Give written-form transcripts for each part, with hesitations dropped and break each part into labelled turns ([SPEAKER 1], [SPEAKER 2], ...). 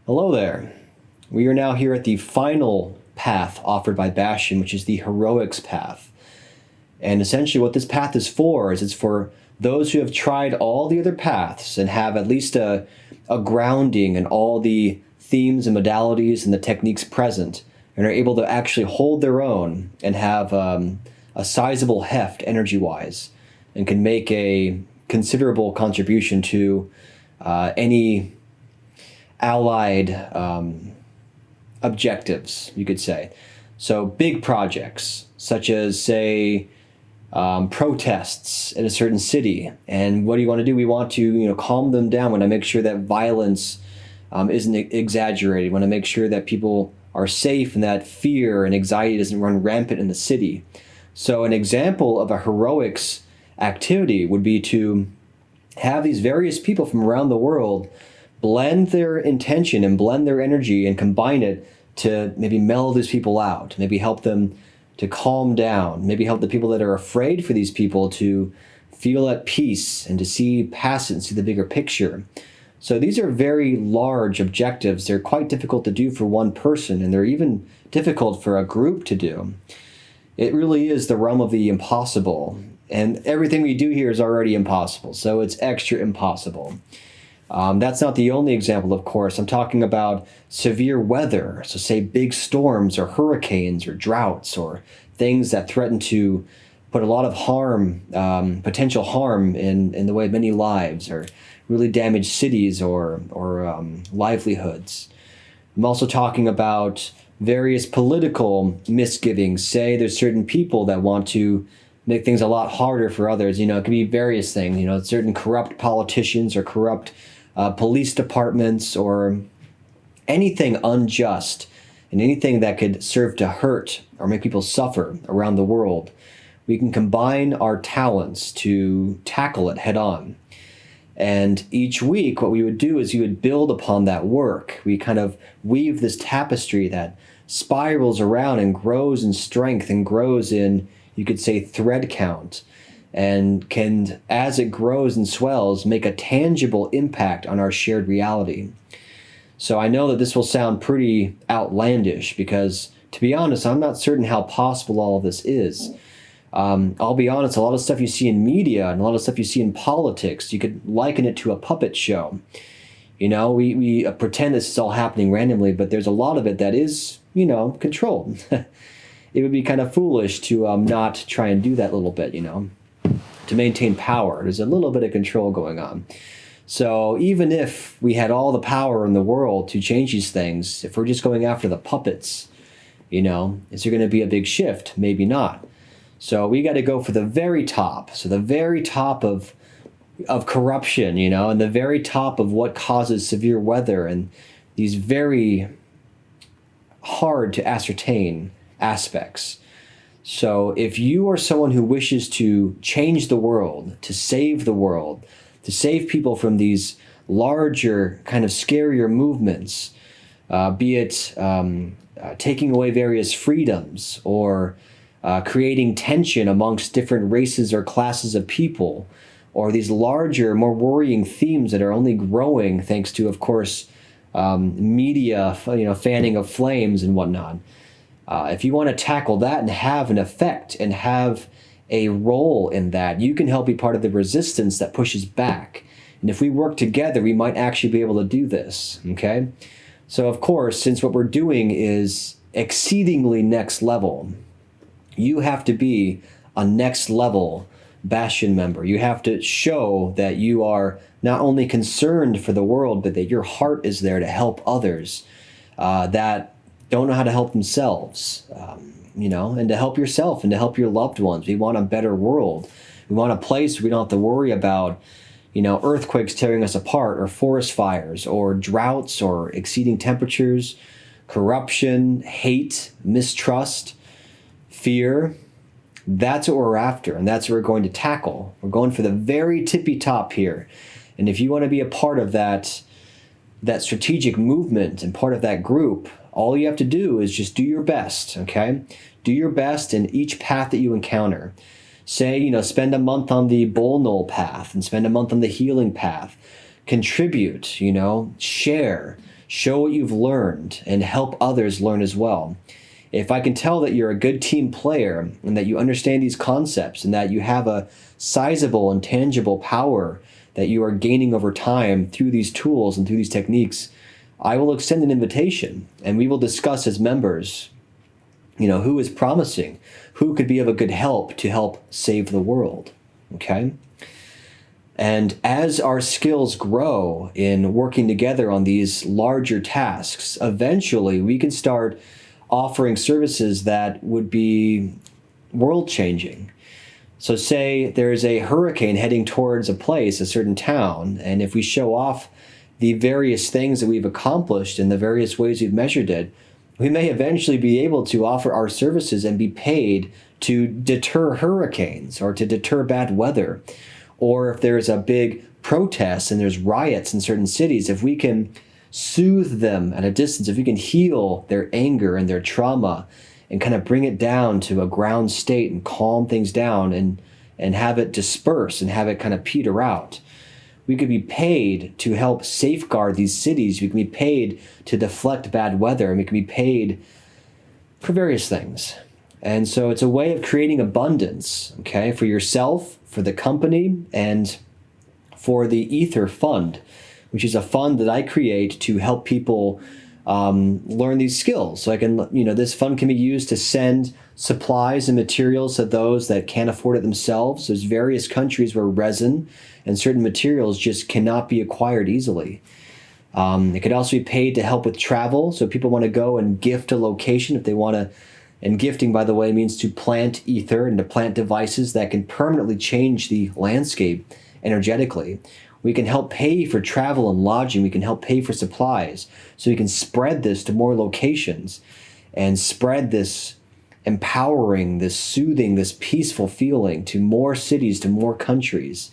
[SPEAKER 1] Hello there. We are now here at the final path offered by Bastion, which is the heroics path. And essentially what this path is for is it's for those who have tried all the other paths and have at least a grounding in all the themes and modalities and the techniques present and are able to actually hold their own and have a sizable heft energy-wise and can make a considerable contribution to any allied objectives, you could say. So big projects, such as, say, protests in a certain city. And what do you want to do? We want to, calm them down. We want to make sure that violence isn't exaggerated. We want to make sure that people are safe and that fear and anxiety doesn't run rampant in the city. So an example of a heroics activity would be to have these various people from around the world blend their intention and blend their energy and combine it to maybe mellow these people out, maybe help them to calm down, maybe help the people that are afraid for these people to feel at peace and to see past it and see the bigger picture. So these are very large objectives. They're quite difficult to do for one person, and they're even difficult for a group to do. It really is the realm of the impossible, and everything we do here is already impossible, so it's extra impossible. That's not the only example, of course. I'm talking about severe weather, so say big storms or hurricanes or droughts or things that threaten to put a lot of harm, potential harm in the way of many lives, or really damage cities or livelihoods. I'm also talking about various political misgivings. Say there's certain people that want to make things a lot harder for others. It could be various things, certain corrupt politicians or corrupt police departments or anything unjust and anything that could serve to hurt or make people suffer around the world. We can combine our talents to tackle it head on. And each week, what we would do is you would build upon that work. We kind of weave this tapestry that spirals around and grows in strength and grows in, you could say, thread count, and can, as it grows and swells, make a tangible impact on our shared reality. So I know that this will sound pretty outlandish because, to be honest, I'm not certain how possible all of this is. I'll be honest, a lot of stuff you see in media and a lot of stuff you see in politics, you could liken it to a puppet show. We pretend this is all happening randomly, but there's a lot of it that is, controlled. It would be kind of foolish to not try and do that little bit, to maintain power. There's a little bit of control going on. So even if we had all the power in the world to change these things, if we're just going after the puppets, is there going to be a big shift? Maybe not. So we got to go for the very top. So the very top of corruption, and the very top of what causes severe weather and these very hard to ascertain aspects. So if you are someone who wishes to change the world, to save the world, to save people from these larger, kind of scarier movements, be it taking away various freedoms or creating tension amongst different races or classes of people, or these larger, more worrying themes that are only growing thanks to, of course, media, fanning of flames and whatnot. If you want to tackle that and have an effect and have a role in that, you can help be part of the resistance that pushes back. And if we work together, we might actually be able to do this, okay? So, of course, since what we're doing is exceedingly next level, you have to be a next level Bastion member. You have to show that you are not only concerned for the world, but that your heart is there to help others that don't know how to help themselves, and to help yourself and to help your loved ones. We want a better world. We want a place where we don't have to worry about, earthquakes tearing us apart, or forest fires, or droughts, or exceeding temperatures, corruption, hate, mistrust, fear. That's what we're after, and that's what we're going to tackle. We're going for the very tippy top here. And if you want to be a part of that strategic movement and part of that group, all you have to do is just do your best, okay? Do your best in each path that you encounter. Say, spend a month on the Bull Knoll path and spend a month on the healing path. Contribute, share. show what you've learned and help others learn as well. If I can tell that you're a good team player and that you understand these concepts and that you have a sizable and tangible power that you are gaining over time through these tools and through these techniques, I will extend an invitation and we will discuss as members, who is promising, who could be of a good help to help save the world. Okay? And as our skills grow in working together on these larger tasks, eventually we can start offering services that would be world-changing. So say there's a hurricane heading towards a place, a certain town, and if we show off the various things that we've accomplished and the various ways we've measured it, we may eventually be able to offer our services and be paid to deter hurricanes or to deter bad weather. Or if there's a big protest and there's riots in certain cities, if we can soothe them at a distance, if we can heal their anger and their trauma and kind of bring it down to a ground state and calm things down and have it disperse and have it kind of peter out, we could be paid to help safeguard these cities. We can be paid to deflect bad weather, and we can be paid for various things. And so it's a way of creating abundance, okay, for yourself, for the company, and for the Ether Fund, which is a fund that I create to help people learn these skills. So this fund can be used to send supplies and materials to those that can't afford it themselves. There's various countries where resin and certain materials just cannot be acquired easily. It could also be paid to help with travel. So people want to go and gift a location if they want to. And gifting, by the way, means to plant ether and to plant devices that can permanently change the landscape energetically. We can help pay for travel and lodging. We can help pay for supplies. So we can spread this to more locations and spread this empowering, this soothing, this peaceful feeling to more cities, to more countries.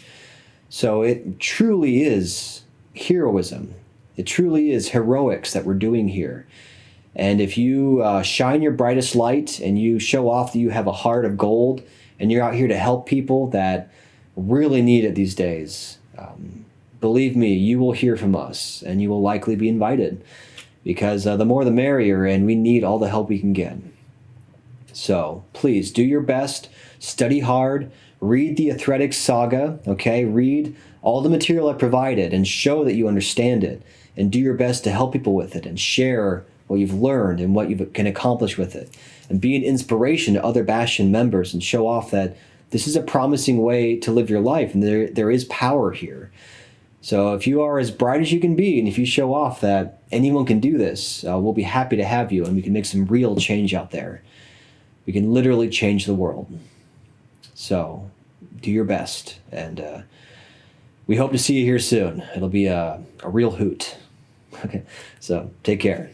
[SPEAKER 1] So it truly is heroism. It truly is heroics that we're doing here. And if you shine your brightest light and you show off that you have a heart of gold and you're out here to help people that really need it these days, believe me, you will hear from us and you will likely be invited because the more the merrier, and we need all the help we can get. So please do your best, study hard, read the Athletic Saga, okay? Read all the material I provided and show that you understand it, and do your best to help people with it and share what you've learned and what you can accomplish with it, and be an inspiration to other Bastion members and show off that this is a promising way to live your life and there is power here. So if you are as bright as you can be and if you show off that anyone can do this, we'll be happy to have you and we can make some real change out there. We can literally change the world. So do your best, and we hope to see you here soon. It'll be a real hoot. Okay, so take care.